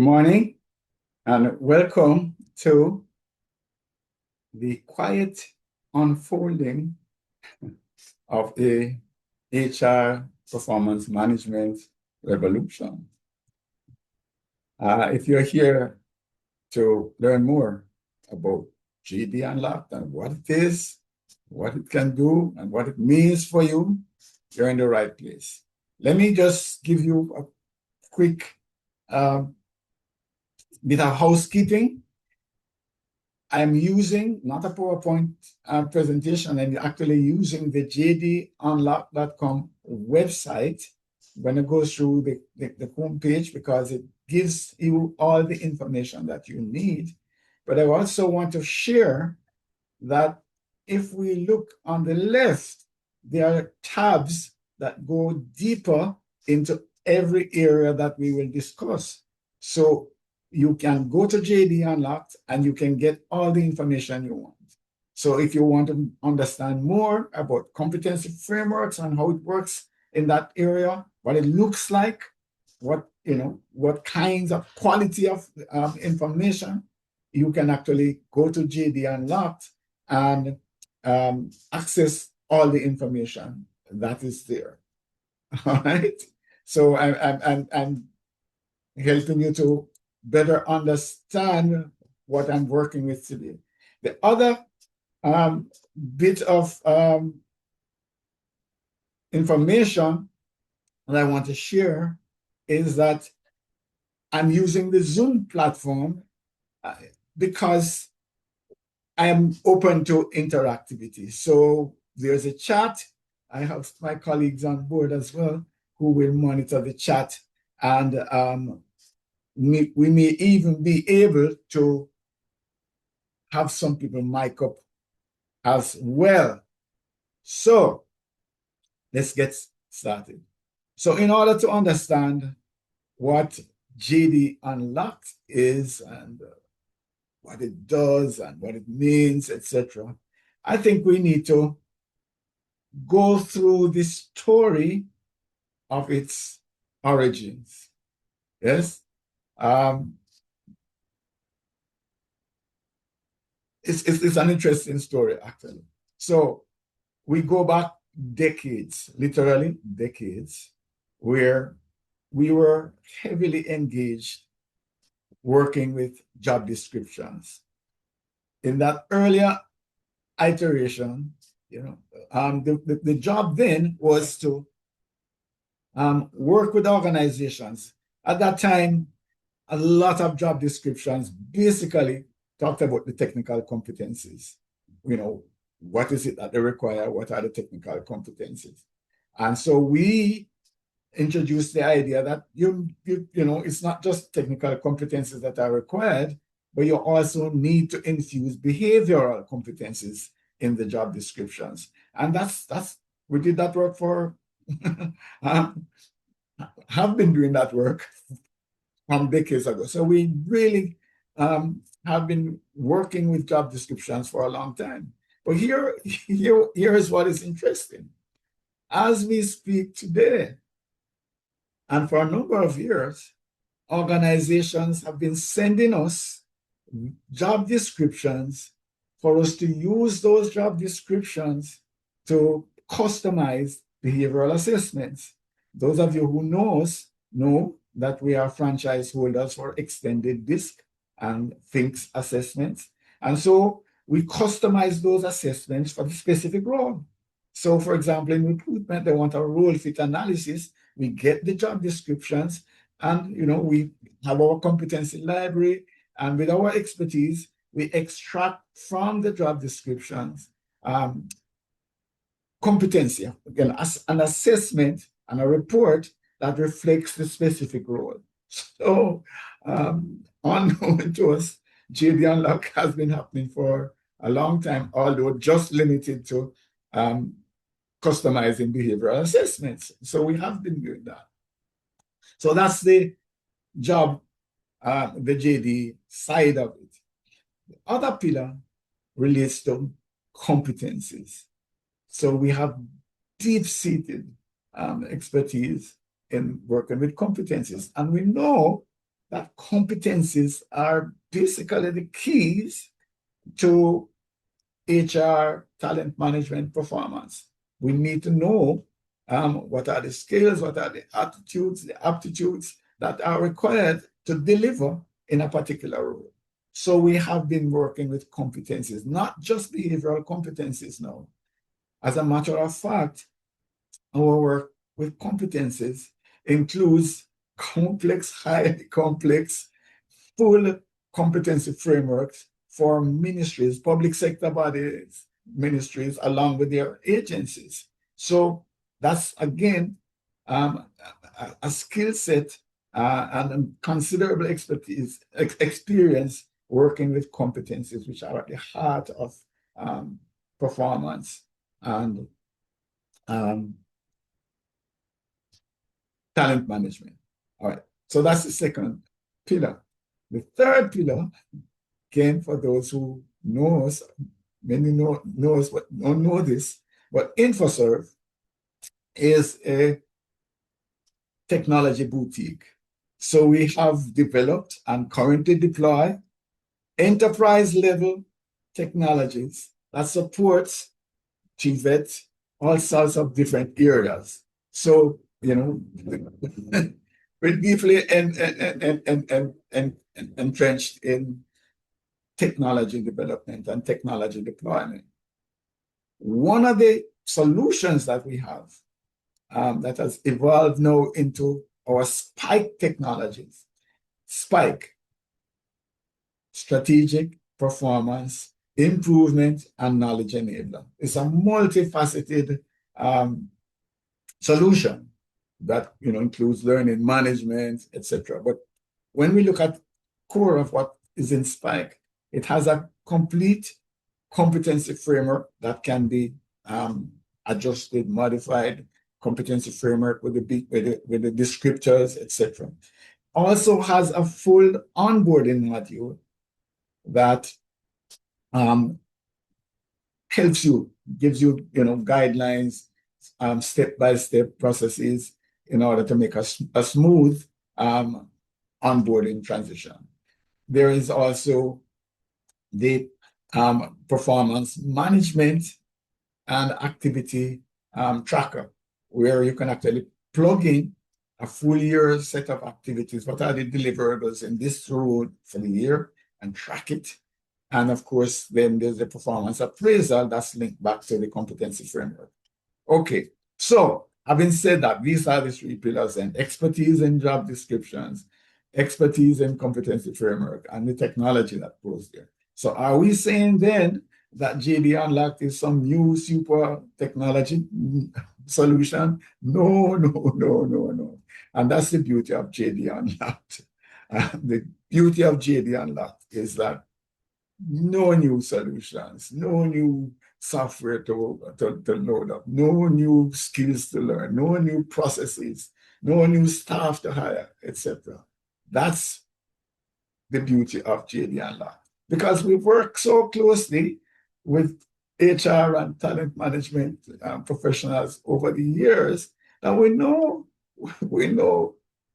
Good morning and welcome to the quiet unfolding of the HR performance management revolution. If you're here to learn more about JD Unlocked and what it is, what it can do, and what it means for you, you're in the right place. Let me just give you a quick bit of housekeeping. I'm using not a PowerPoint presentation, I'm actually using the jdunlock.com website when it goes through the homepage because it gives you all the information that you need. But I also want to share that if we look on the left, there are tabs that go deeper into every area that we will discuss. So you can go to JD Unlocked and you can get all the information you want. So if you want to understand more about competency frameworks and how it works in that area, what it looks like, what kinds of quality of information, you can actually go to JD Unlocked and access all the information that is there. All right. So I'm helping you to better understand what I'm working with today. The other bit of information that I want to share is that I'm using the Zoom platform because I'm open to interactivity. So there's a chat. I have my colleagues on board as well who will monitor the chat, and we may even be able to have some people mic up as well. So let's get started. So in order to understand what JD Unlocked is and what it does and what it means, etc., I think we need to go through the story of its origins. Yes? It's an interesting story, actually. So we go back decades, literally decades, where we were heavily engaged working with job descriptions. In that earlier iteration, the job then was to work with organizations. At that time, a lot of job descriptions basically talked about the technical competencies. What is it that they require? What are the technical competencies? And so we introduced the idea that it's not just technical competencies that are required, but you also need to infuse behavioral competencies in the job descriptions. And we did that work for have been doing that work from decades ago. So we really have been working with job descriptions for a long time. But here is what is interesting. As we speak today, and for a number of years, organizations have been sending us job descriptions for us to use those job descriptions to customize behavioral assessments. Those of you who know us know that we are franchise holders for Extended DISC and THINKS assessments. And so we customize those assessments for the specific role. So for example, in recruitment, they want a role fit analysis. We get the job descriptions and we have our competency library, and with our expertise, we extract from the job descriptions competency, again, as an assessment and a report that reflects the specific role. So unknown to us, JD Unlock has been happening for a long time, although just limited to customizing behavioral assessments. So we have been doing that. So that's the job, the JD side of it. The other pillar relates to competencies. So we have deep-seated expertise in working with competencies. And we know that competencies are basically the keys to HR, talent management, performance. We need to know what are the skills, what are the attitudes, the aptitudes that are required to deliver in a particular role. So we have been working with competencies, not just behavioral competencies now. As a matter of fact, our work with competencies includes complex, highly complex, full competency frameworks for ministries, public sector bodies, ministries, along with their agencies. So that's, again, a skill set and considerable experience working with competencies, which are at the heart of performance and talent management. All right, so that's the second pillar. The third pillar, again, for those who knows, many knows but don't know this, but InfoServe is a technology boutique. So we have developed and currently deploy enterprise level technologies that supports TVET, all sorts of different areas. So, you know, we're deeply entrenched in technology development and technology deployment. One of the solutions that we have that has evolved now into our SPIKE technologies, SPIKE, Strategic Performance Improvement and Knowledge Enabler. It's a multifaceted solution that includes learning management, etc. But when we look at core of what is in SPIKE, it has a complete competency framework that can be adjusted, modified, competency framework with the descriptors, etc. Also has a full onboarding module that helps you, gives you, guidelines, step-by-step processes in order to make a smooth onboarding transition. There is also the performance management and activity tracker, where you can actually plug in a full year set of activities. What are the deliverables in this role for the year, and track it. And of course, then there's the performance appraisal that's linked back to the competency framework. Okay, so having said that, these are the three pillars: and expertise in job descriptions, expertise in competency framework, and the technology that goes there. So are we saying then that JD Unlocked is some new super technology solution? No. And that's the beauty of JD Unlocked. The beauty of JD Unlocked is that no new solutions, no new software to load up, no new skills to learn, no new processes, no new staff to hire, etc. That's the beauty of JD Unlocked, because we work so closely with HR and talent management professionals over the years that we know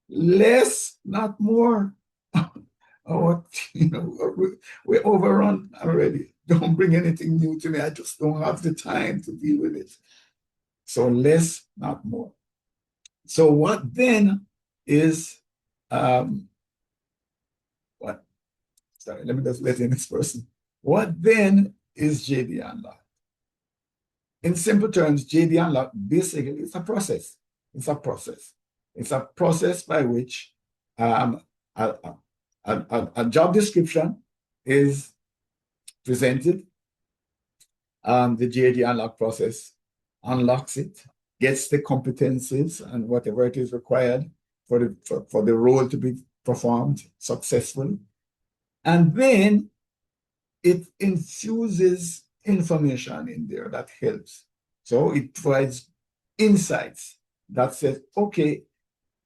less, not more. We're overrun already. Don't bring anything new to me. I just don't have the time to deal with it. So less, not more. So what then is what? Sorry, let me just let in this person. What then is JD Unlocked? In simple terms, JD Unlocked basically is a process. It's a process. It's a process by which a job description is presented. The JD Unlock process unlocks it, gets the competencies and whatever it is required for the role to be performed successfully. And then it infuses information in there that helps. So it provides insights that says, okay,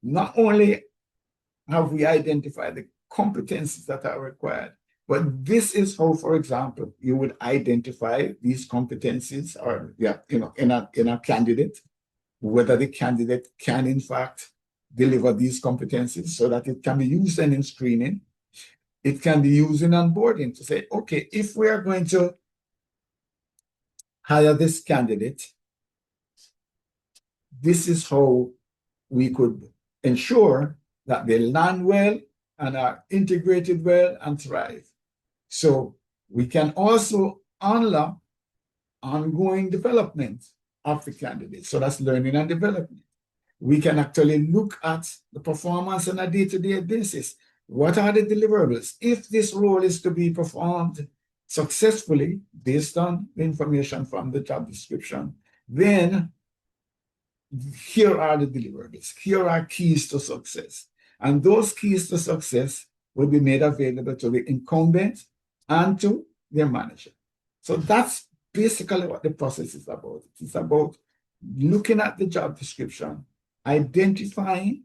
not only have we identified the competencies that are required, but this is how, for example, you would identify these competencies or in a candidate, whether the candidate can in fact deliver these competencies so that it can be used then in screening. It can be used in onboarding to say, okay, if we are going to hire this candidate, this is how we could ensure that they land well and are integrated well and thrive. So we can also unlock ongoing development of the candidate. So that's learning and development. We can actually look at the performance on a day-to-day basis. What are the deliverables? If this role is to be performed successfully based on the information from the job description, then here are the deliverables. Here are keys to success. And those keys to success will be made available to the incumbent and to their manager. So that's basically what the process is about. It's about looking at the job description, identifying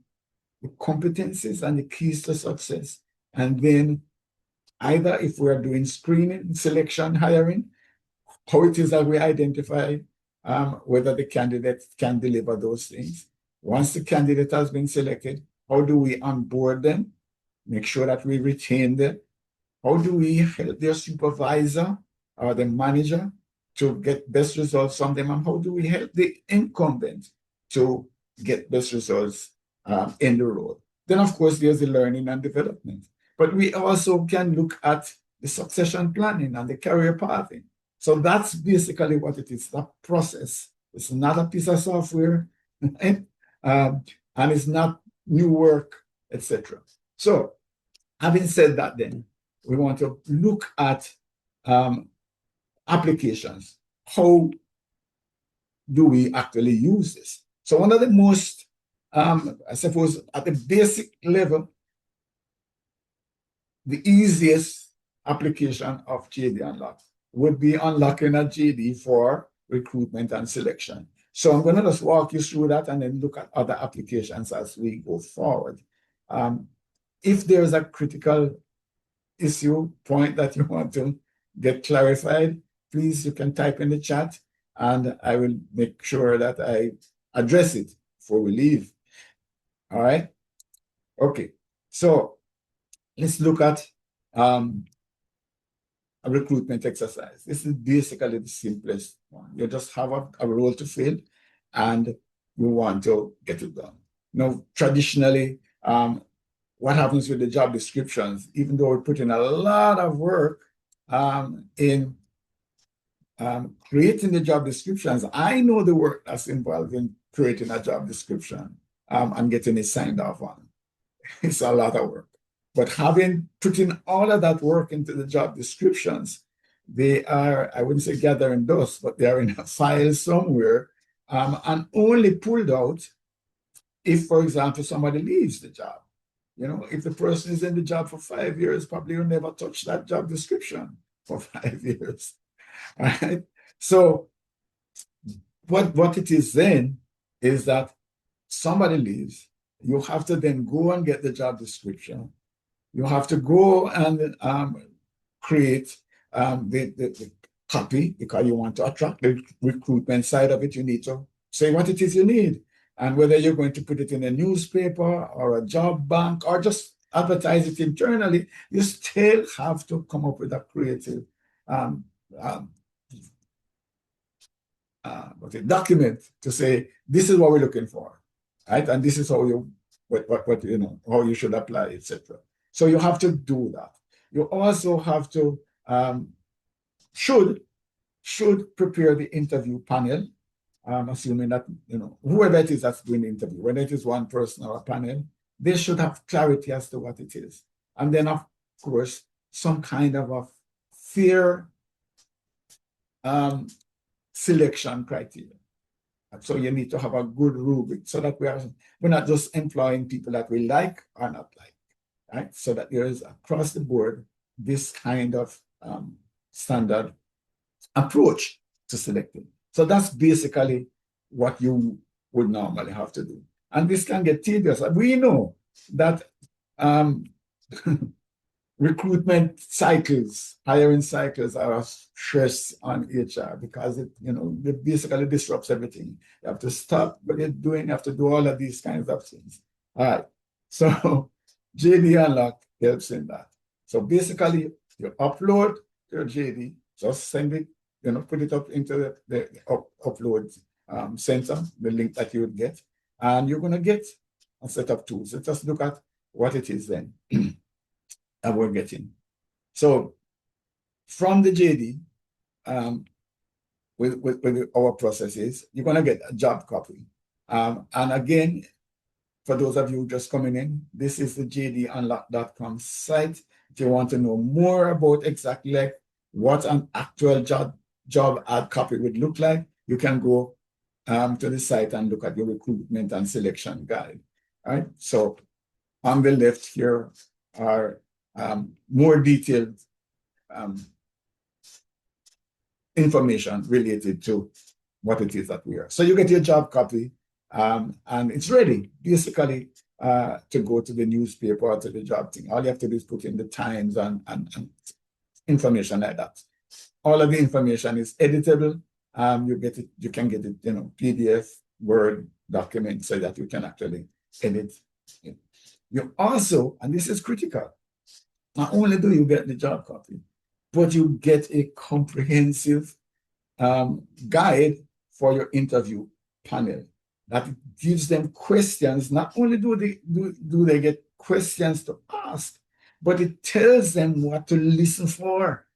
the competencies and the keys to success, and then either if we're doing screening, selection, hiring, how it is that we identify whether the candidate can deliver those things. Once the candidate has been selected, how do we onboard them, make sure that we retain them? How do we help their supervisor or the manager to get best results from them? And how do we help the incumbent to get best results in the role? Then, of course, there's the learning and development. But we also can look at the succession planning and the career pathing. So that's basically what it is, that process. It's not a piece of software, and it's not new work, etc. So having said that, then, we want to look at applications. How do we actually use this? So one of the most, I suppose, at the basic level, the easiest application of JD Unlock would be unlocking a JD for recruitment and selection. So I'm going to just walk you through that and then look at other applications as we go forward. If there's a critical issue, point that you want to get clarified, please, you can type in the chat and I will make sure that I address it before we leave. All right? Okay, so let's look at a recruitment exercise. This is basically the simplest one. You just have a role to fill and you want to get it done. Now, traditionally, what happens with the job descriptions, even though we're putting a lot of work in creating the job descriptions, I know the work that's involved in creating a job description and getting it signed off on. It's a lot of work. But putting all of that work into the job descriptions, they are, I wouldn't say gathering dust, but they are in a file somewhere and only pulled out if, for example, somebody leaves the job. You know, if the person is in the job for 5 years, probably will never touch that job description for 5 years. Right? So what it is then is that somebody leaves, you have to then go and get the job description. You have to go and create the copy because you want to attract the recruitment side of it. You need to say what it is you need and whether you're going to put it in a newspaper or a job bank or just advertise it internally. You still have to come up with a creative document to say this is what we're looking for, right? And this is how you how you should apply, etc. So you have to do that. You also have to should prepare the interview panel, assuming that whoever it is that's doing the interview, whether it is one person or a panel, they should have clarity as to what it is, and then of course some kind of a fair selection criteria. So you need to have a good rubric so that we're not just employing people that we like or not like, right? So that there is across the board this kind of standard approach to selecting. So that's basically what you would normally have to do. And this can get tedious. We know that recruitment cycles, hiring cycles are a stress on HR because it basically disrupts everything. You have to stop what you're doing, you have to do all of these kinds of things. All right. So JD Unlock helps in that. So basically, you upload your JD, just send it, put it up into the upload center, the link that you would get, and you're going to get a set of tools. So just look at what it is then that we're getting. So from the JD, with our processes, you're going to get a job copy. And again, for those of you just coming in, this is the jdunlock.com site. If you want to know more about exactly like what an actual job ad copy would look like, you can go to the site and look at your recruitment and selection guide. All right. So on the left here are more detailed information related to what it is that we are. So you get your job copy, and it's ready basically to go to the newspaper or to the job thing. All you have to do is put in the times and information like that. All of the information is editable. You can get it, PDF, Word document, so that you can actually edit it. You also, and this is critical, not only do you get the job copy, but you get a comprehensive guide for your interview panel that gives them questions. Not only do they get questions to ask, but it tells them what to listen for.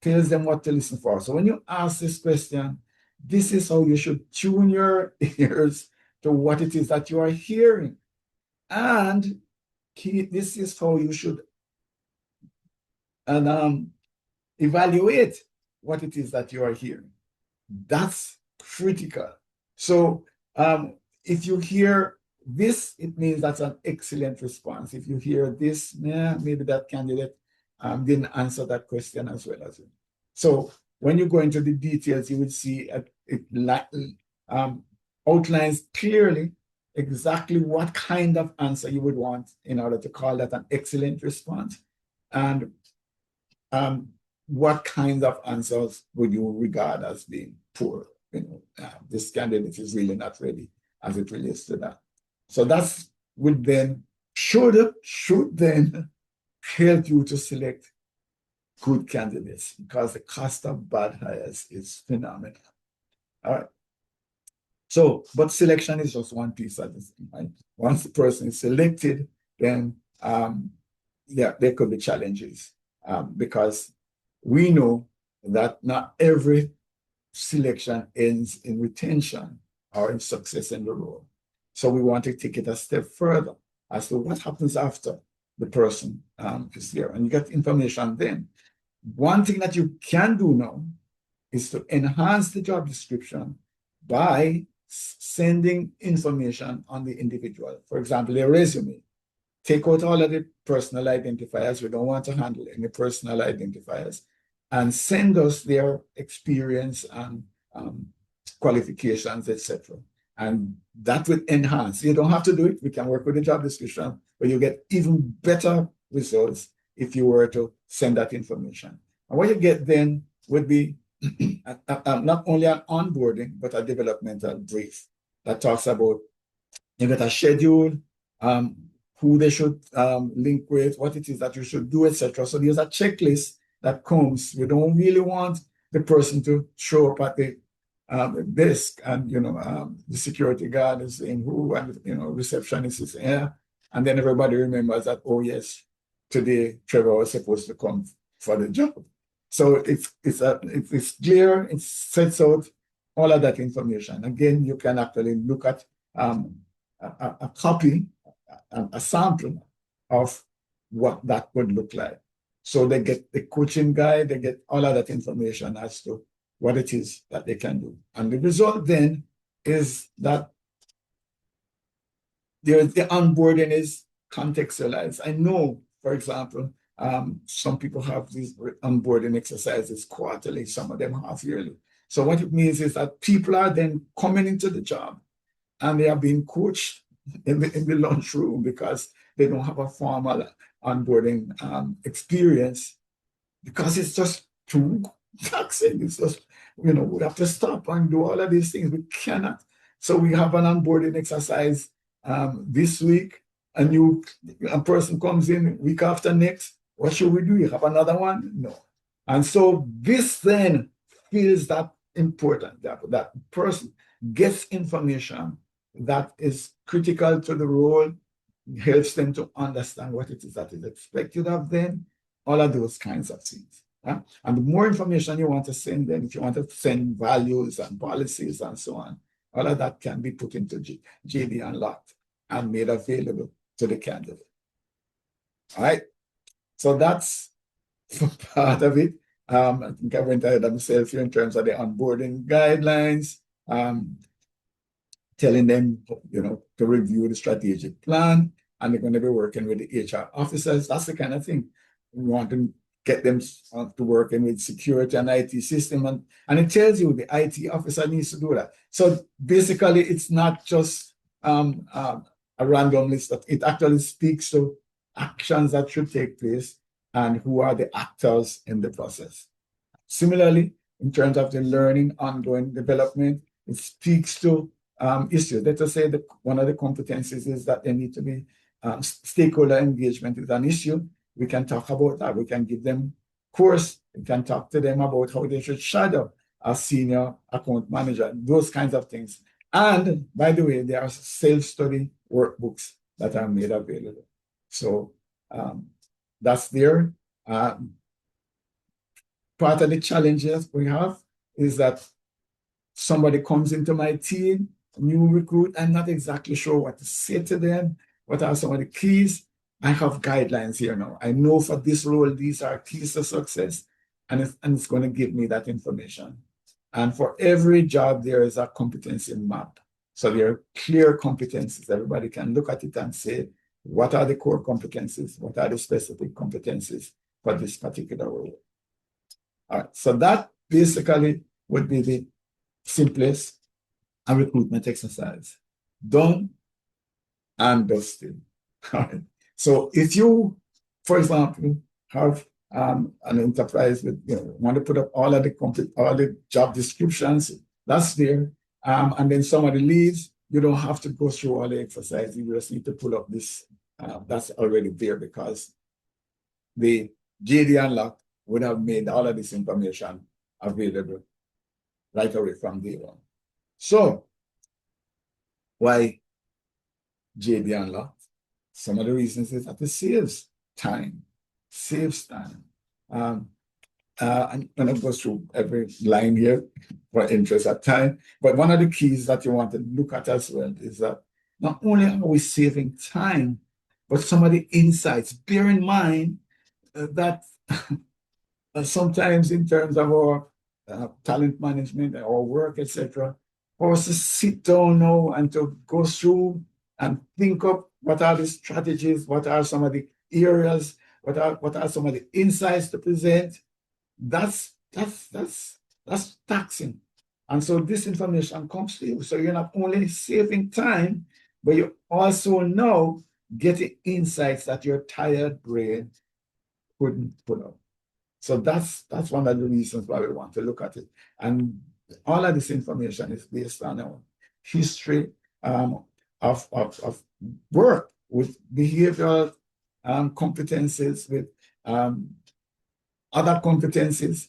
Tells them what to listen for. So when you ask this question, this is how you should tune your ears to what it is that you are hearing. And this is how you should evaluate what it is that you are hearing. That's critical. So if you hear this, it means that's an excellent response. If you hear this, maybe that candidate didn't answer that question as well as you. So when you go into the details, you will see it outlines clearly exactly what kind of answer you would want in order to call that an excellent response, and what kinds of answers would you regard as being poor? This candidate is really not ready as it relates to that. So that's would then should then help you to select good candidates, because the cost of bad hires is phenomenal. All right. So, but selection is just one piece of this thing, right? Once the person is selected, then there could be challenges, because we know that not every selection ends in retention or in success in the role. So we want to take it a step further as to what happens after the person is there. And you get information then. One thing that you can do now is to enhance the job description by sending information on the individual. For example, their resume. Take out all of the personal identifiers. We don't want to handle any personal identifiers, and send us their experience and qualifications, etc. And that would enhance. You don't have to do it. We can work with the job description, but you get even better results if you were to send that information. And what you get then would be not only an onboarding, but a developmental brief that talks about, you get a schedule, who they should link with, what it is that you should do, etc. So there's a checklist that comes. We don't really want the person to show up at the desk and the security guard is saying who, and receptionist is here, and then everybody remembers that, oh yes, today Trevor was supposed to come for the job. So it's clear. It sets out all of that information. Again, you can actually look at a copy, a sample of what that would look like. So they get the coaching guide, they get all of that information as to what it is that they can do. And the result then is that the onboarding is contextualized. I know, for example, some people have these onboarding exercises quarterly, some of them half yearly. So what it means is that people are then coming into the job and they are being coached in the lunchroom because they don't have a formal onboarding experience, because it's just too taxing. It's just, we have to stop and do all of these things. We cannot. So we have an onboarding exercise this week, a person comes in week after next, what should we do? You have another one? No. And so this then feels that important, that person gets information that is critical to the role, helps them to understand what it is that is expected of them, all of those kinds of things. And the more information you want to send them, if you want to send values and policies and so on, all of that can be put into JD Unlocked and made available to the candidate. All right. So that's part of it. I think I went ahead of myself here in terms of the onboarding guidelines, telling them, to review the strategic plan, and they're going to be working with the HR officers. That's the kind of thing we want to get them to working with security and IT system. And it tells you the IT officer needs to do that. So basically, it's not just a random list. It actually speaks to actions that should take place and who are the actors in the process. Similarly, in terms of the learning, ongoing development, it speaks to issues. Let us say that one of the competencies is that there need to be stakeholder engagement is an issue. We can talk about that. We can give them course. We can talk to them about how they should shadow a senior account manager, those kinds of things. And by the way, there are self-study workbooks that are made available. So that's there. Part of the challenges we have is that somebody comes into my team, new recruit, I'm not exactly sure what to say to them. What are some of the keys? I have guidelines here now. I know for this role, these are keys to success, and it's going to give me that information. And for every job, there is a competency map. So there are clear competencies. Everybody can look at it and say, what are the core competencies? What are the specific competencies for this particular role? All right, so that basically would be the simplest recruitment exercise. Done and dusted. All right. So if you, for example, have an enterprise with, want to put up all the job descriptions, that's there. And then somebody leaves, you don't have to go through all the exercises. You just need to pull up this. That's already there because the JD Unlock would have made all of this information available right away from day one. So why JD Unlock? Some of the reasons is that it saves time. I'm going to go through every line here for interest at time. But one of the keys that you want to look at as well is that not only are we saving time, but some of the insights. Bear in mind that sometimes in terms of our talent management, our work, etc., for us to sit down now and to go through and think up what are the strategies, what are some of the areas, what are some of the insights to present. That's taxing. And so this information comes to you. So you're not only saving time, but you also now getting insights that your tired brain couldn't put up. So that's one of the reasons why we want to look at it. And all of this information is based on our history of work with behavioral competencies, with other competencies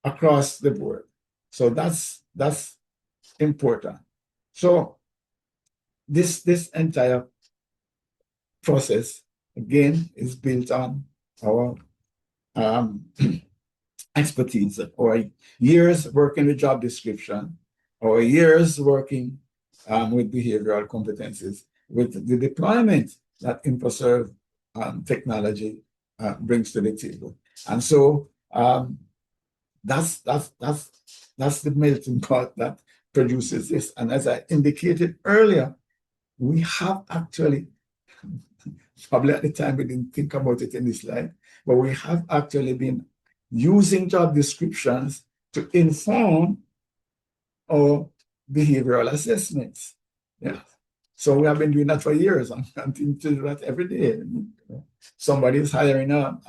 across the board. So that's important. So this entire process, again, is built on our expertise, or years working with job description, or years working with behavioral competencies, with the deployment that InfoServe technology brings to the table. And so that's the melting pot that produces this. And as I indicated earlier, we have actually, probably at the time we didn't think about it in this slide, but we have actually been using job descriptions to inform our behavioral assessments. Yeah. So we have been doing that for years and continue to do that every day. Somebody is hiring a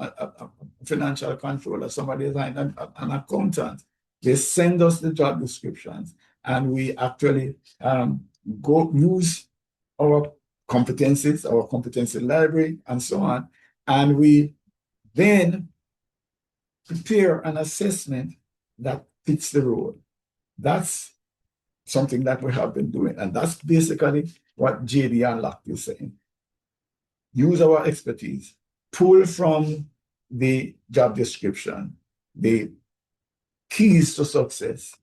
financial controller, somebody is hiring an accountant. They send us the job descriptions and we actually go use our competencies, our competency library, and so on. And we then prepare an assessment that fits the role. That's something that we have been doing. And that's basically what JD Unlocked is saying. Use our expertise, pull from the job description, the keys to success,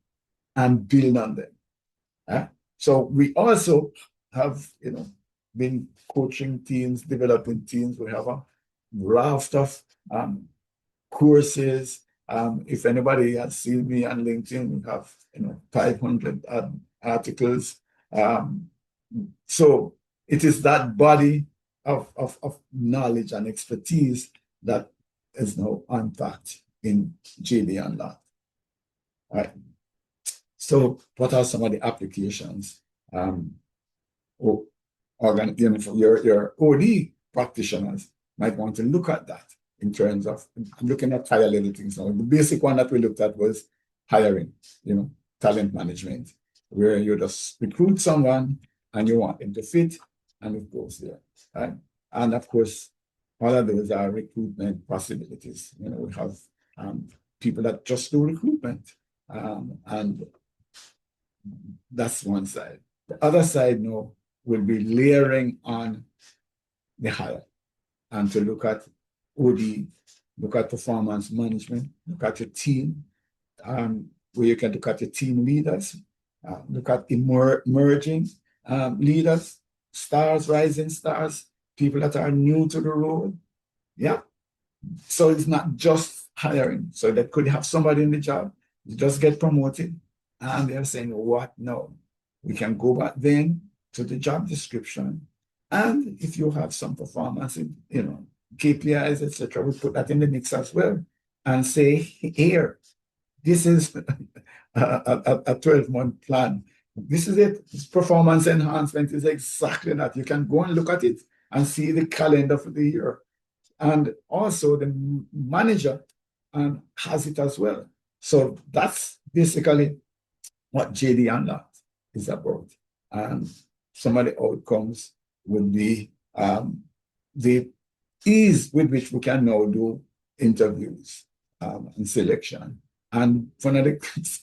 and build on them. So we also have, been coaching teams, developing teams. We have a raft of courses. If anybody has seen me on LinkedIn, we have 500 articles. So it is that body of knowledge and expertise that is now unpacked in JD Unlocked. All right. So what are some of the applications? For your OD practitioners might want to look at that in terms of looking at higher level things. Now, the basic one that we looked at was hiring, talent management, where you just recruit someone and you want them to fit, and it goes there. Right? And of course, all of those are recruitment possibilities. We have people that just do recruitment, and that's one side. The other side now will be layering on the hire and to look at OD, look at performance management, look at your team, where you can look at your team leaders, look at emerging leaders, stars, rising stars, people that are new to the role. Yeah. So it's not just hiring. So they could have somebody in the job, you just get promoted, and they're saying, what? No. We can go back then to the job description. And if you have some performance, KPIs, etc., we put that in the mix as well and say, here, this is a 12-month plan. This is it. This performance enhancement is exactly that. You can go and look at it and see the calendar for the year. And also the manager has it as well. So that's basically what JD Unlocked is about. And some of the outcomes will be the ease with which we can now do interviews and selection. And one of the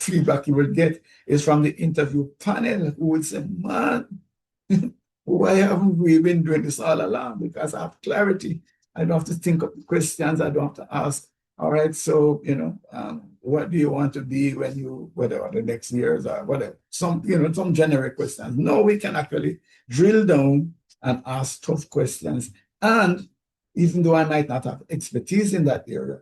feedback you will get is from the interview panel, who will say, man, why haven't we been doing this all along? Because I have clarity. I don't have to think of the questions. I don't have to ask, all right, so, what do you want to be when you, whatever, the next years or whatever, some generic questions. No, we can actually drill down and ask tough questions. And even though I might not have expertise in that area,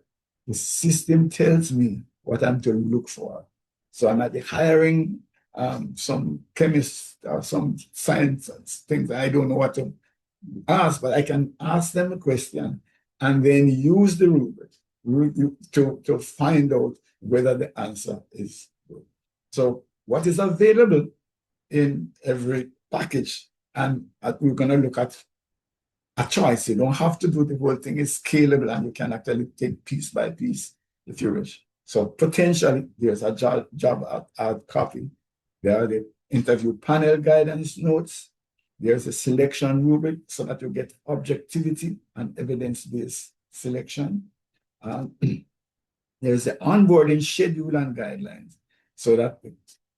the system tells me what I'm to look for. So I might be hiring some chemists or some science things. I don't know what to ask, but I can ask them a question and then use the rubric to find out whether the answer is good. So what is available in every package? And we're going to look at a choice. You don't have to do the whole thing. It's scalable, and you can actually take piece by piece if you wish. So potentially, there's a job ad copy. There are the interview panel guidance notes. There's a selection rubric so that you get objectivity and evidence-based selection. There's the onboarding schedule and guidelines so that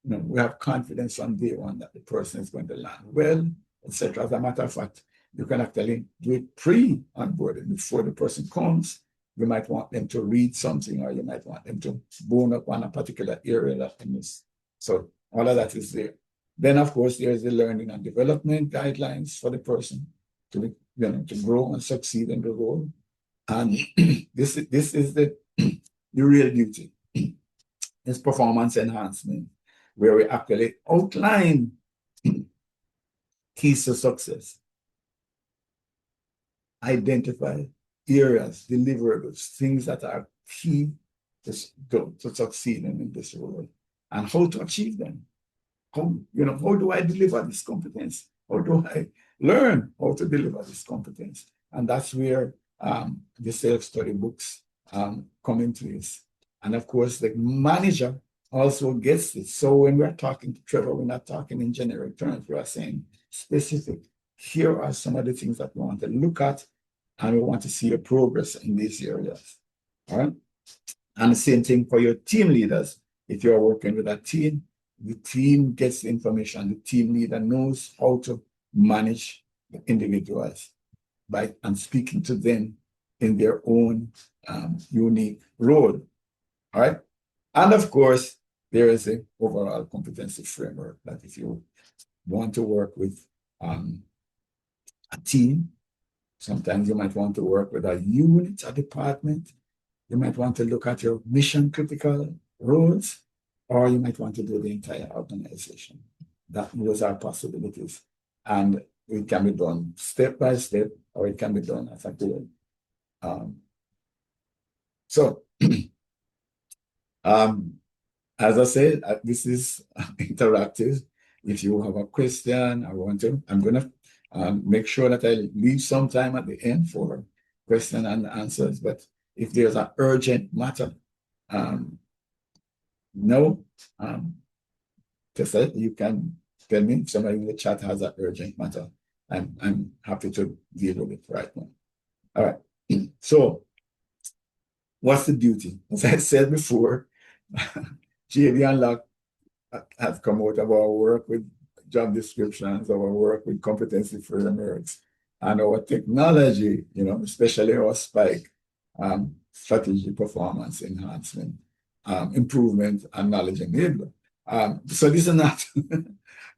we have confidence from day one that the person is going to land well, etc. As a matter of fact, you can actually do it pre-onboarding before the person comes. You might want them to read something, or you might want them to bone up on a particular area that they miss. So all of that is there. Then, of course, there's the learning and development guidelines for the person to grow and succeed in the role. And this is the real beauty. It's performance enhancement, where we actually outline keys to success, identify areas, deliverables, things that are key to succeeding in this role, and how to achieve them. How do I deliver this competence? How do I learn how to deliver this competence? And that's where the self-study books come into this. And of course, the manager also gets it. So when we're talking to Trevor, we're not talking in generic terms. We are saying specific. here are some of the things that we want to look at, and we want to see your progress in these areas. All right. And the same thing for your team leaders. If you're working with a team, the team gets the information. The team leader knows how to manage the individuals and speaking to them in their own unique role. All right. And of course, there is an overall competency framework that if you want to work with a team, sometimes you might want to work with a unit, a department. You might want to look at your mission critical roles, or you might want to do the entire organization. Those are possibilities. And it can be done step by step, or it can be done as a goal. As I said, this is interactive. If you have a question, I'm going to make sure that I leave some time at the end for question and answers. But if there's an urgent matter, you can tell me if somebody in the chat has an urgent matter. I'm happy to deal with it right now. All right. So, what's the duty? As I said before, JD Unlock has come out of our work with job descriptions, our work with competency frameworks, and our technology, especially our Spike, strategy performance enhancement, improvement, and knowledge enablement. So this is not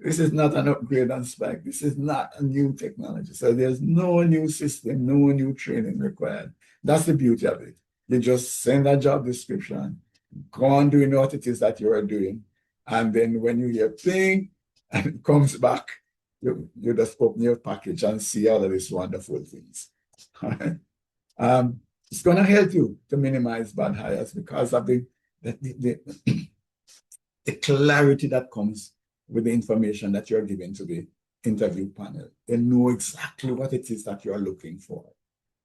this is not an upgrade on Spike. This is not a new technology. So there's no new system, no new training required. That's the beauty of it. You just send a job description, go on doing what it is that you are doing, and then when you hear ping and it comes back, you just open your package and see all of these wonderful things. All right? It's going to help you to minimize bad hires because of the clarity that comes with the information that you're giving to the interview panel. They know exactly what it is that you're looking for,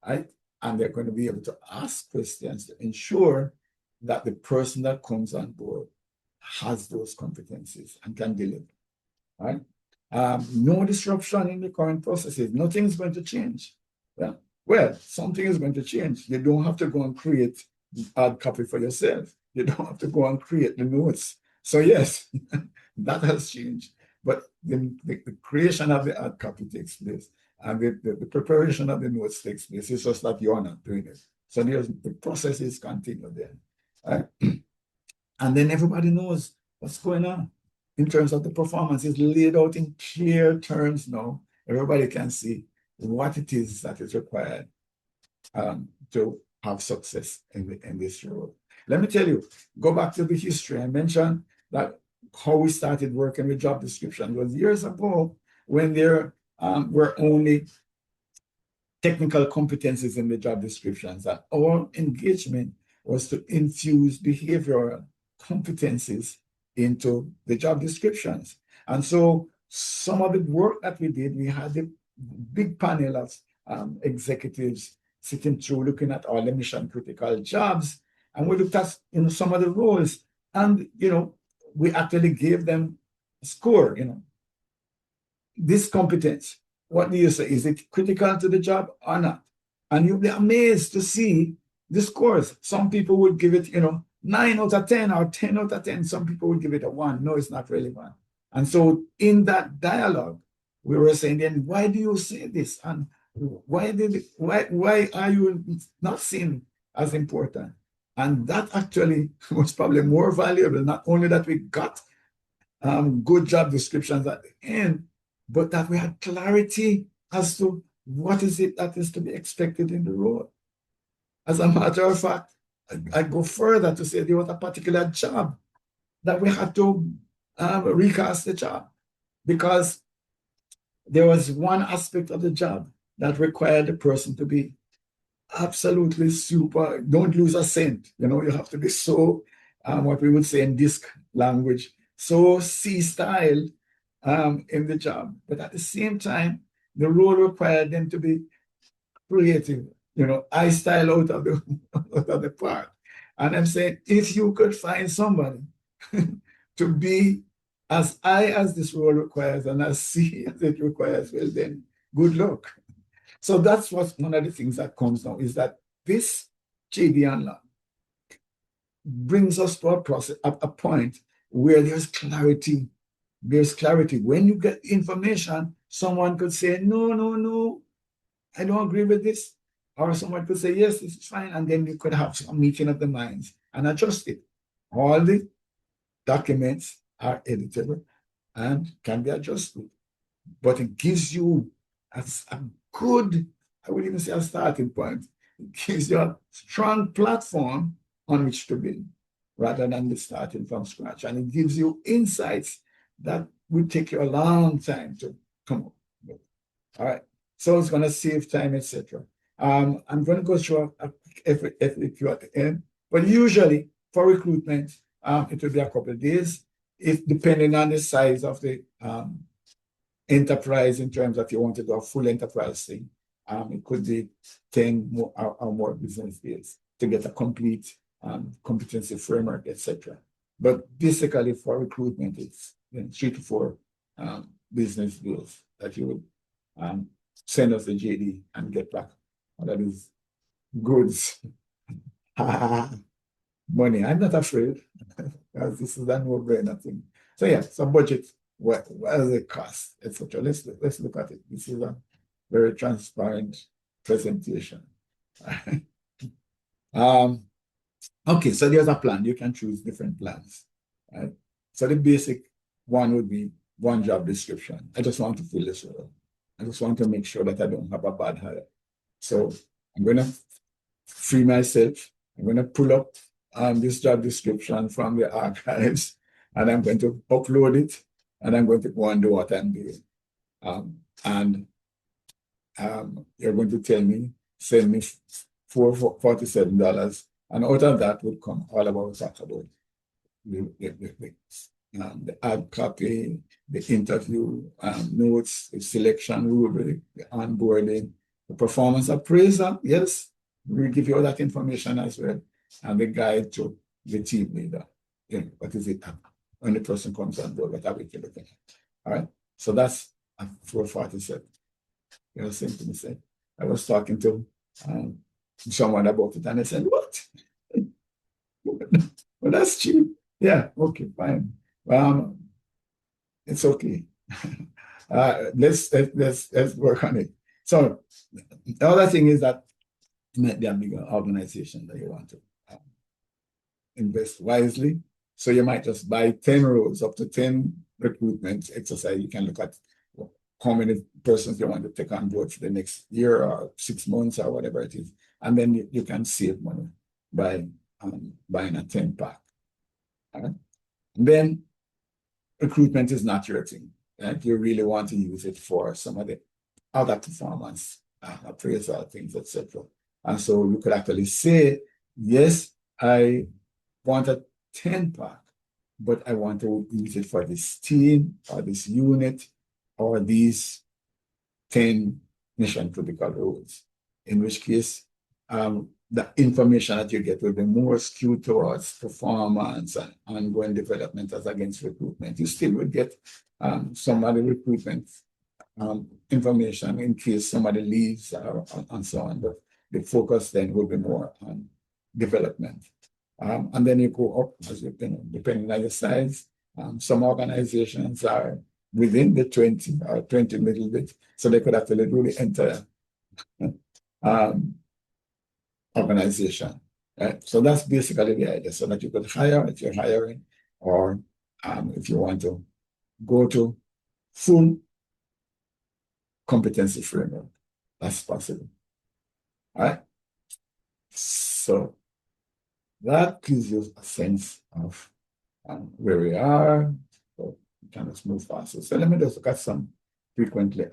right? And they're going to be able to ask questions to ensure that the person that comes on board has those competencies and can deliver, right? No disruption in the current processes. Nothing's going to change. Yeah. Well, something is going to change. You don't have to go and create hard copy for yourself. You don't have to go and create the notes. So yes, that has changed. But the creation of the hard copy takes place, and the preparation of the notes takes place. It's just that you're not doing it. So the process is continued then. Right? And then everybody knows what's going on in terms of the performance. It's laid out in clear terms now. Everybody can see what it is that is required to have success in this role. Let me tell you, go back to the history. I mentioned that how we started working with job description was years ago when there were only technical competencies in the job descriptions, and our engagement was to infuse behavioral competencies into the job descriptions. And so some of the work that we did, we had a big panel of executives sitting through looking at all the mission critical jobs, and we looked at some of the roles, and we actually gave them a score. This competence, what do you say? Is it critical to the job or not? And you'll be amazed to see the scores. Some people would give it 9 out of 10 or 10 out of 10. Some people would give it a 1. No, it's not really 1. And so in that dialogue, we were saying, then why do you say this? And why are you not seen as important? And that actually was probably more valuable, not only that we got good job descriptions at the end, but that we had clarity as to what is it that is to be expected in the role. As a matter of fact, I go further to say there was a particular job that we had to recast the job because there was one aspect of the job that required the person to be absolutely super, don't lose a cent. You have to be so, what we would say in disc language, so C-style in the job. But at the same time, the role required them to be creative, I-style out of the park. And I'm saying, if you could find somebody to be as I as this role requires and as C as it requires, well then good luck. So that's what one of the things that comes now is that this JD Unlock brings us to a process, a point where there's clarity. There's clarity. When you get information, someone could say, no, no, no, I don't agree with this. Or someone could say, yes, this is fine. And then you could have some meeting of the minds and adjust it. All the documents are editable and can be adjusted. But it gives you a good, I would even say a starting point. It gives you a strong platform on which to build rather than the starting from scratch. And it gives you insights that will take you a long time to come up with. All right. So it's going to save time, etc. I'm going to go through a FAQ at the end, but usually for recruitment, it will be a couple of days, if depending on the size of the enterprise in terms of you want to do a full enterprise thing. It could be 10 more, or more business days to get a complete competency framework, etc. But basically for recruitment, it's 3 to 4 business deals that you would send us the JD and get back. That is goods. Money. I'm not afraid because this is a no-brainer thing. So yeah, some budget. What does it cost, etc. Let's look at it. This is a very transparent presentation. Okay, so there's a plan. You can choose different plans. Right? So the basic one would be one job description. I just want to fill this role. I just want to make sure that I don't have a bad hire. So I'm going to free myself. I'm going to pull up this job description from the archives, and I'm going to upload it, and I'm going to go and do what I'm doing. You're going to tell me, send me $47, and out of that would come all about talk about the ad copy, the interview, notes, the selection rubric, the onboarding, the performance appraiser. Yes, we'll give you all that information as well, and the guide to the team leader. What is it? When the person comes on board, what are we looking at? All right. So that's 447. You know, same thing. Said. I was talking to someone about it, and I said, "What? Well, that's cheap. Yeah. Okay. Fine. It's okay. Let's work on it." So the other thing is that you might be a bigger organization that you want to invest wisely. So you might just buy 10 roles, up to 10 recruitment exercise. You can look at how many persons you want to take on board for the next year or 6 months or whatever it is. And then you can save money by buying a 10 pack. Right? Then recruitment is not your thing. Right? You really want to use it for some of the other performance appraisal things, etc. And so you could actually say, yes, I want a 10 pack, but I want to use it for this team or this unit or these 10 mission critical roles, in which case the information that you get will be more skewed towards performance and ongoing development as against recruitment. You still will get some of the recruitment information in case somebody leaves and so on, but the focus then will be more on development. And then you go up, as you know, depending on your size. Some organizations are within the 20 or 20 little bit, so they could actually really enter organization. Right? So that's basically the idea, so that you could hire if you're hiring, or if you want to go to full competency framework, that's possible. All right. So that gives you a sense of where we are. So we can just move faster. So let me just look at some frequently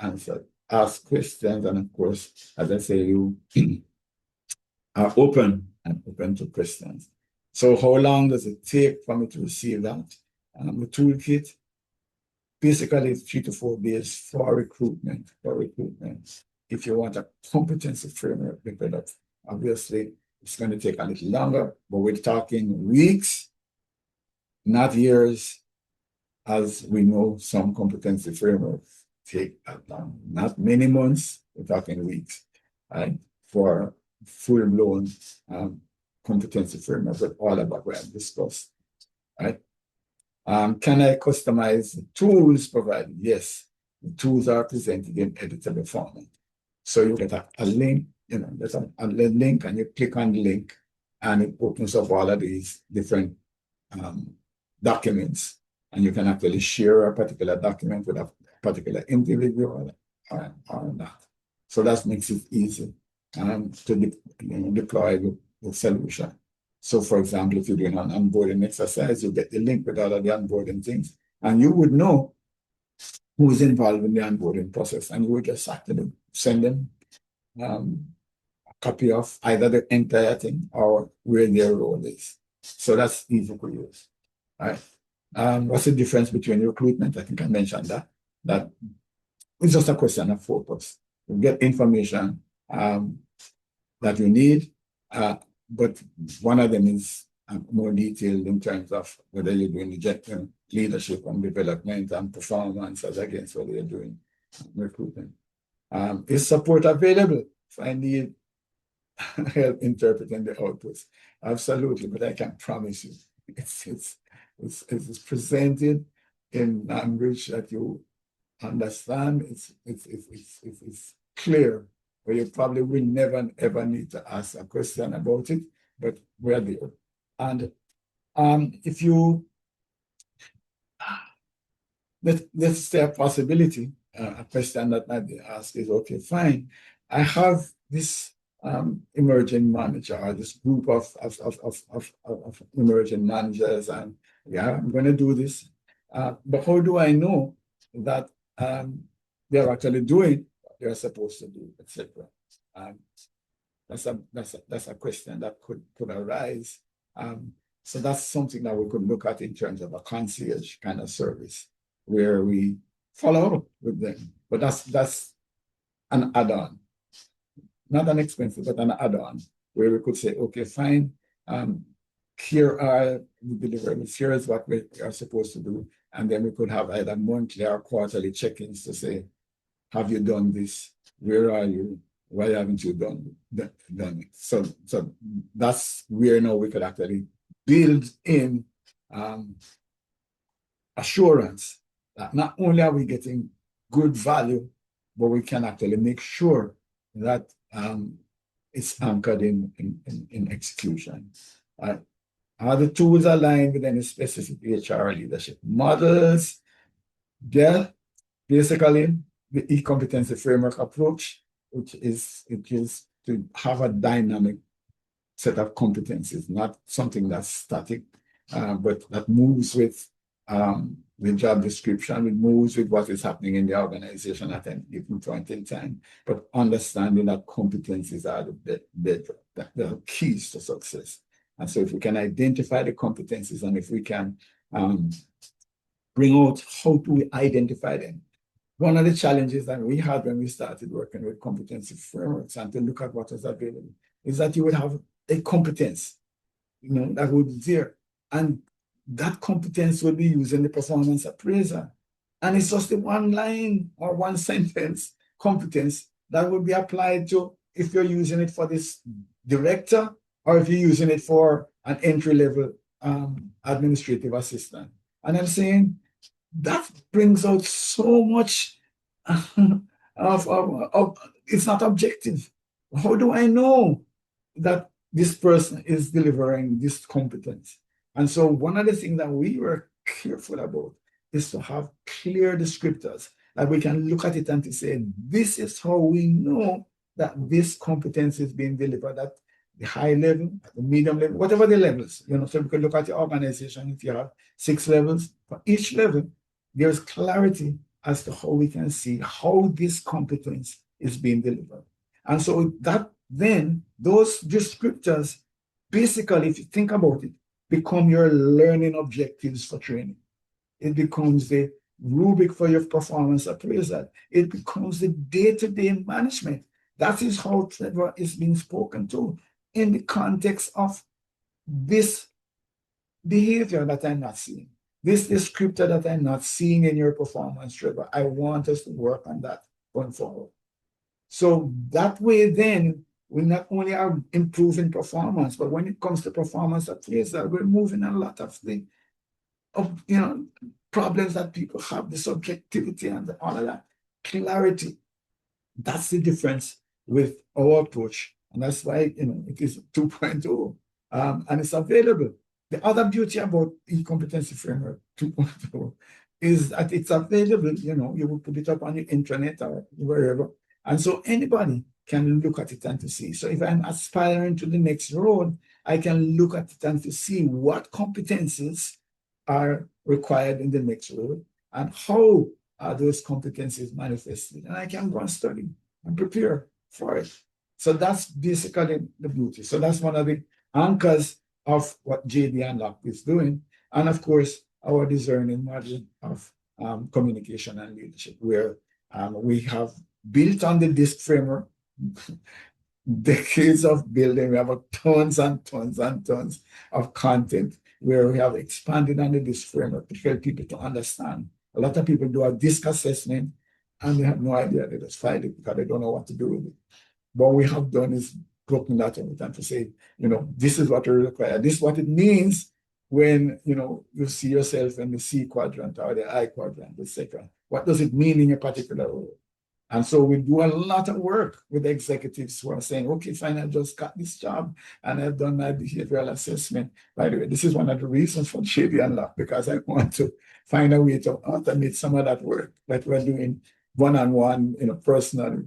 asked questions. And of course, as I say, you are open to questions. So how long does it take for me to receive that? The toolkit, basically it's 3 to 4 days for recruitment. If you want a competency framework developed, obviously it's going to take a little longer, but we're talking weeks, not years, as we know some competency frameworks take that long. Not many months, we're talking weeks, right? For full-blown competency framework with all of what we have discussed, right? Can I customize the tools provided? Yes, the tools are presented in editable format. So you get a link, there's a link, and you click on the link, and it opens up all of these different documents, and you can actually share a particular document with a particular individual or not. So that makes it easy to deploy the solution. So, for example, if you're doing an onboarding exercise, you get the link with all of the onboarding things, and you would know who's involved in the onboarding process, and you would just actually send them a copy of either the entire thing or where their role is. So that's easy to use. Right? What's the difference between recruitment? I think I mentioned that. That it's just a question of focus. You get information that you need, but one of them is more detailed in terms of whether you're doing the leadership and development and performance as against whether you're doing recruitment. Is support available if I need help interpreting the outputs? Absolutely, but I can promise you it's presented in language that you understand. It's clear, but you probably will never ever need to ask a question about it, but we're there. And if you let's say a possibility, a question that might be asked is, okay, fine, I have this emerging manager or this group of emerging managers, and yeah, I'm going to do this. But how do I know that they're actually doing what they're supposed to do, etc.? That's a question that could arise. So that's something that we could look at in terms of a concierge kind of service, where we follow up with them. But that's an add-on, not an expensive, but an add-on, where we could say, okay, fine, here are the deliverables, here is what we are supposed to do. And then we could have either monthly or quarterly check-ins to say, have you done this? Where are you? Why haven't you done it? So that's where now we could actually build in assurance that not only are we getting good value, but we can actually make sure that it's anchored in execution. Are the tools aligned with any specific HR leadership models? Yeah, basically the e-competency framework approach, which is to have a dynamic set of competencies, not something that's static, but that moves with the job description, it moves with what is happening in the organization at any given point in time, but understanding that competencies are the bedrock, the keys to success. And so if we can identify the competencies, and if we can bring out how do we identify them. One of the challenges that we had when we started working with competency frameworks and to look at what was available is that you would have a competence, that would be there. And that competence will be used in the performance appraiser. And it's just a one line or one sentence competence that will be applied to if you're using it for this director or if you're using it for an entry-level administrative assistant. And I'm saying that brings out so much of it's not objective. How do I know that this person is delivering this competence? And so one of the things that we were careful about is to have clear descriptors that we can look at it and to say, this is how we know that this competence is being delivered at the high level, at the medium level, whatever the levels. So we can look at the organization. If you have 6 levels, for each level, there's clarity as to how we can see how this competence is being delivered. And so that then, those descriptors, basically, if you think about it, become your learning objectives for training. It becomes the rubric for your performance appraisal. It becomes the day-to-day management. That is how Trevor is being spoken to in the context of this behavior that I'm not seeing. this descriptor that I'm not seeing in your performance driver, I want us to work on that going forward. So that way, then we not only are improving performance, but when it comes to performance appraisal, we're moving a lot of the problems that people have, the subjectivity and all of that clarity. That's the difference with our approach, and that's why it is 2.0, and it's available. The other beauty about e-competency framework 2.0 is that it's available. You will put it up on the internet or wherever, and so anybody can look at it and to see. So if I'm aspiring to the next role, I can look at it and to see what competencies are required in the next role and how are those competencies manifested, and I can go and study and prepare for it. So that's basically the beauty. So that's one of the anchors of what JD Unlocked is doing. And of course, our discerning model of communication and leadership, where we have built on the DISC framework, decades of building. We have tons and tons and tons of content where we have expanded on the DISC framework to help people to understand. A lot of people do a DISC assessment and they have no idea. They just file it because they don't know what to do with it. What we have done is broken that every time to say, this is what we require. This is what it means when, you see yourself in the C quadrant or the I quadrant, etc. What does it mean in a particular role? And so we do a lot of work with executives who are saying, okay, fine, I just got this job and I've done my behavioral assessment. By the way, this is one of the reasons for JD Unlock, because I want to find a way to automate some of that work that we're doing one-on-one, personally.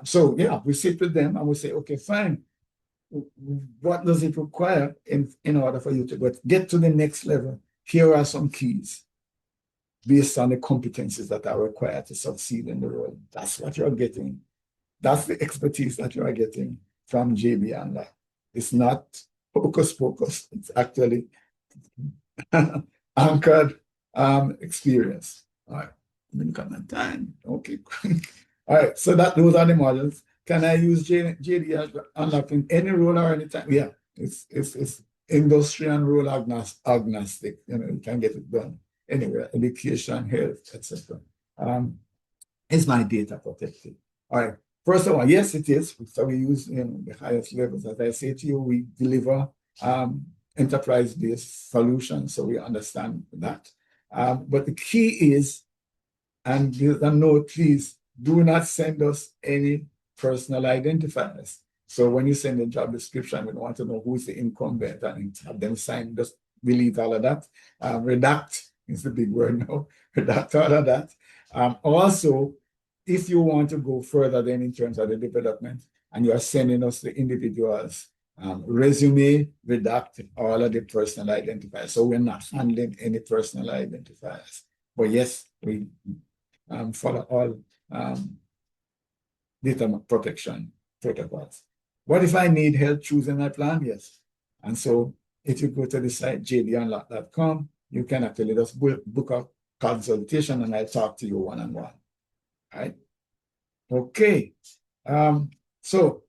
So yeah, we sit with them and we say, okay, fine. What does it require in order for you to get to the next level? Here are some keys based on the competencies that are required to succeed in the role. That's what you're getting. That's the expertise that you are getting from JB Unlock. It's not hocus pocus. It's actually anchored experience. All right. Let me look at my time. Okay. All right. So those are the models. Can I use JD Unlock in any role or any time? Yeah. It's industry and role agnostic. You can get it done anywhere, education, health, etc. Is my data protected? All right. First of all, yes, it is. So we use the highest levels. As I say to you, we deliver enterprise-based solutions, so we understand that. But the key is, and note, please do not send us any personal identifiers. So when you send a job description, we want to know who's the incumbent and have them sign. Just delete all of that. Redact is the big word now. Redact all of that. Also, if you want to go further then in terms of the development and you are sending us the individuals resume, redact all of the personal identifiers. So we're not handling any personal identifiers. But yes, we follow all data protection protocols. What if I need help choosing my plan? Yes. And so if you go to the site jdunlock.com, you can actually just book a consultation and I'll talk to you one-on-one. All right. Okay. So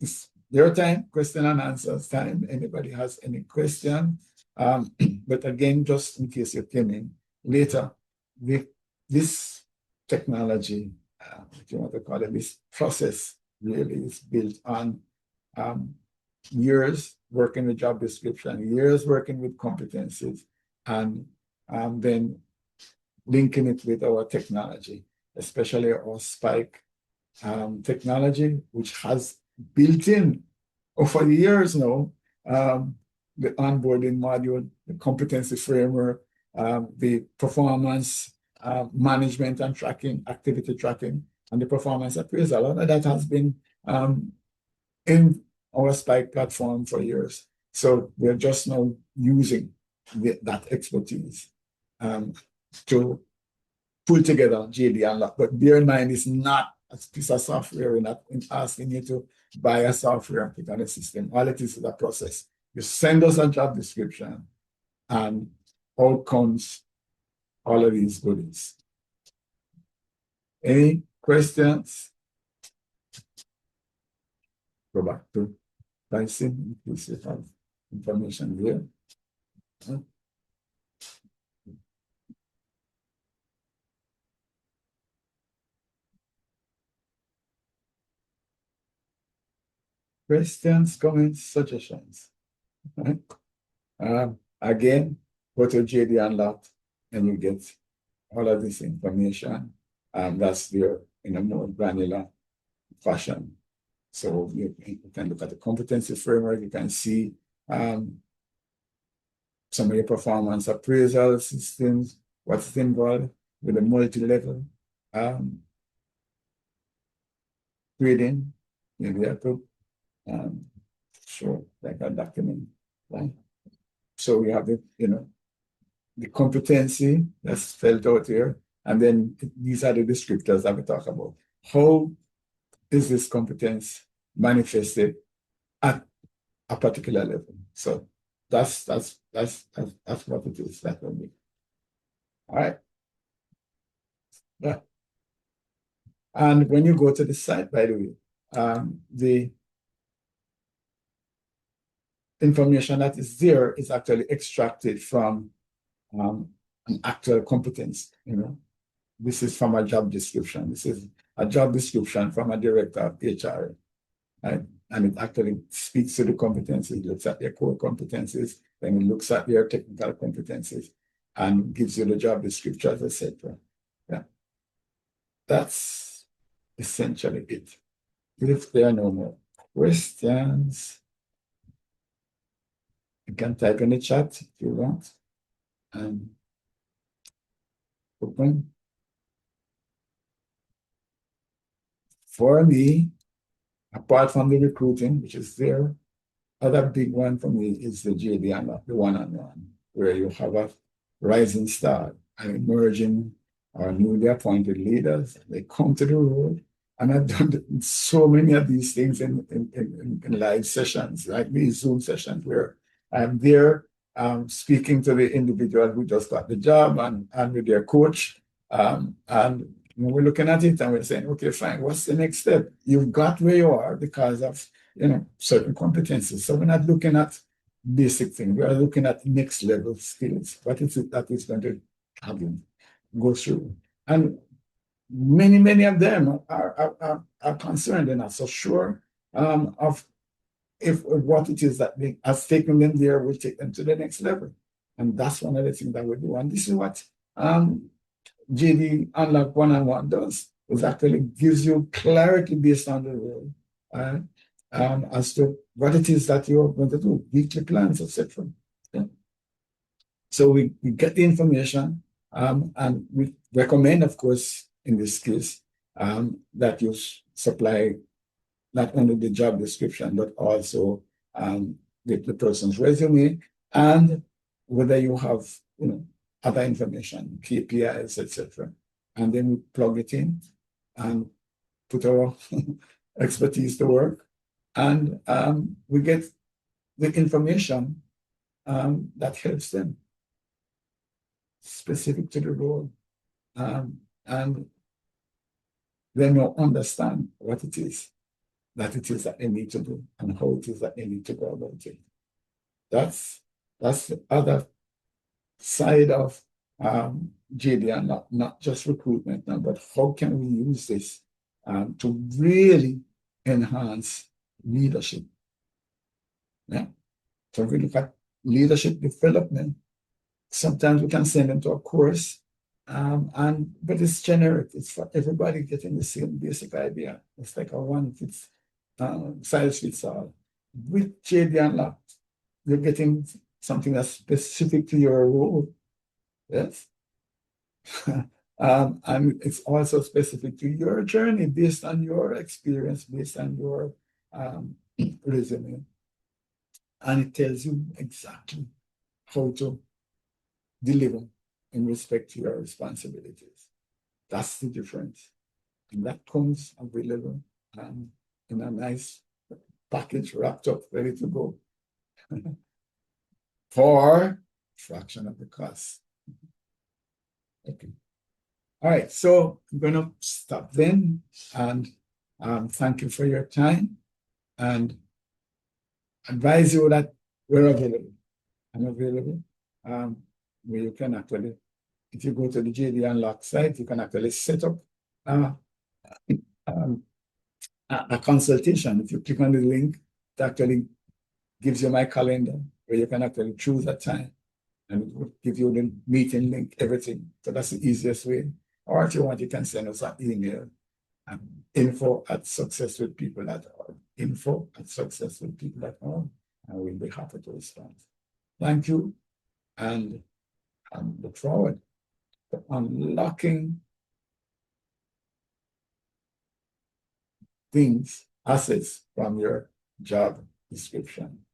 it's your time, question and answers time. Anybody has any question? But again, just in case you came in later, this technology, if you want to call it, this process really is built on years working with job description, years working with competencies, and then linking it with our technology, especially our Spike technology, which has built in over the years now, the onboarding module, the competency framework, the performance management and tracking, activity tracking, and the performance appraisal. All of that has been in our Spike platform for years. So we're just now using that expertise to pull together JD Unlock. But bear in mind, it's not a piece of software. We're not asking you to buy a software and put on a system. All it is a process. You send us a job description and out comes all of these goodies. Any questions? Go back to pricing, inclusive of information here. Questions, comments, suggestions. Right? Again, go to JD Unlocked and you get all of this information. That's there in a more granular fashion. So you can look at the competency framework. You can see some of your performance appraisal systems, what's involved with a multi-level grading. Maybe I could show like a document, right? So we have the competency that's spelled out here, and then these are the descriptors that we talk about. How is this competence manifested at a particular level? So that's what it is. That will be. All right. Yeah. And when you go to the site, by the way, the information that is there is actually extracted from an actual competence. This is from a job description. This is a job description from a director of HR, right? And it actually speaks to the competencies. It looks at their core competencies, then it looks at their technical competencies, and gives you the job descriptions, etc. Yeah, that's essentially it. If there are no more questions, you can type in the chat if you want. And open. For me, apart from the recruiting, which is there, other big one for me is the JD and the one-on-one, where you have a rising star and emerging or newly appointed leaders. They come to the role. And I've done so many of these things in live sessions, like these Zoom sessions, where I'm there speaking to the individual who just got the job and with their coach. And we're looking at it and we're saying, okay, fine, what's the next step? You've got where you are because of certain competencies. So we're not looking at basic things. We are looking at next level skills. What is it that is going to have you go through? And many of them are concerned and not so sure of if what it is that has taken them there will take them to the next level. And that's one of the things that we do. And this is what JD Unlock One-on-One does. It actually gives you clarity based on the role as to what it is that you're going to do, weekly plans, etc. Yeah. So we get the information and we recommend, of course, in this case, that you supply not only the job description, but also the person's resume and whether you have, other information, KPIs, etc. And then we plug it in and put our expertise to work. And we get the information that helps them specific to the role. And then you'll understand what it is that they need to do and how it is that they need to go about it. That's the other side of JD and not just recruitment now, but how can we use this to really enhance leadership? Yeah. So we look at leadership development. Sometimes we can send them to a course, but it's generic. It's for everybody getting the same basic idea. It's like a one size fits all. With JD Unlocked, you're getting something that's specific to your role. Yes. And it's also specific to your journey based on your experience, based on your resume. And it tells you exactly how to deliver in respect to your responsibilities. That's the difference. And that comes available in a nice package wrapped up, ready to go for a fraction of the cost. Okay. All right, so I'm going to stop then and thank you for your time and advise you that we're available. I'm available where you can actually, if you go to the JD Unlock site, you can actually set up a consultation. If you click on the link, actually gives you my calendar where you can actually choose a time and it will give you the meeting link, everything. So that's the easiest way. Or if you want, you can send us an email. info@successwithpeople.org. info@successwithpeople.org. And we'll be happy to respond. Thank you. And I look forward to unlocking things, assets from your job description.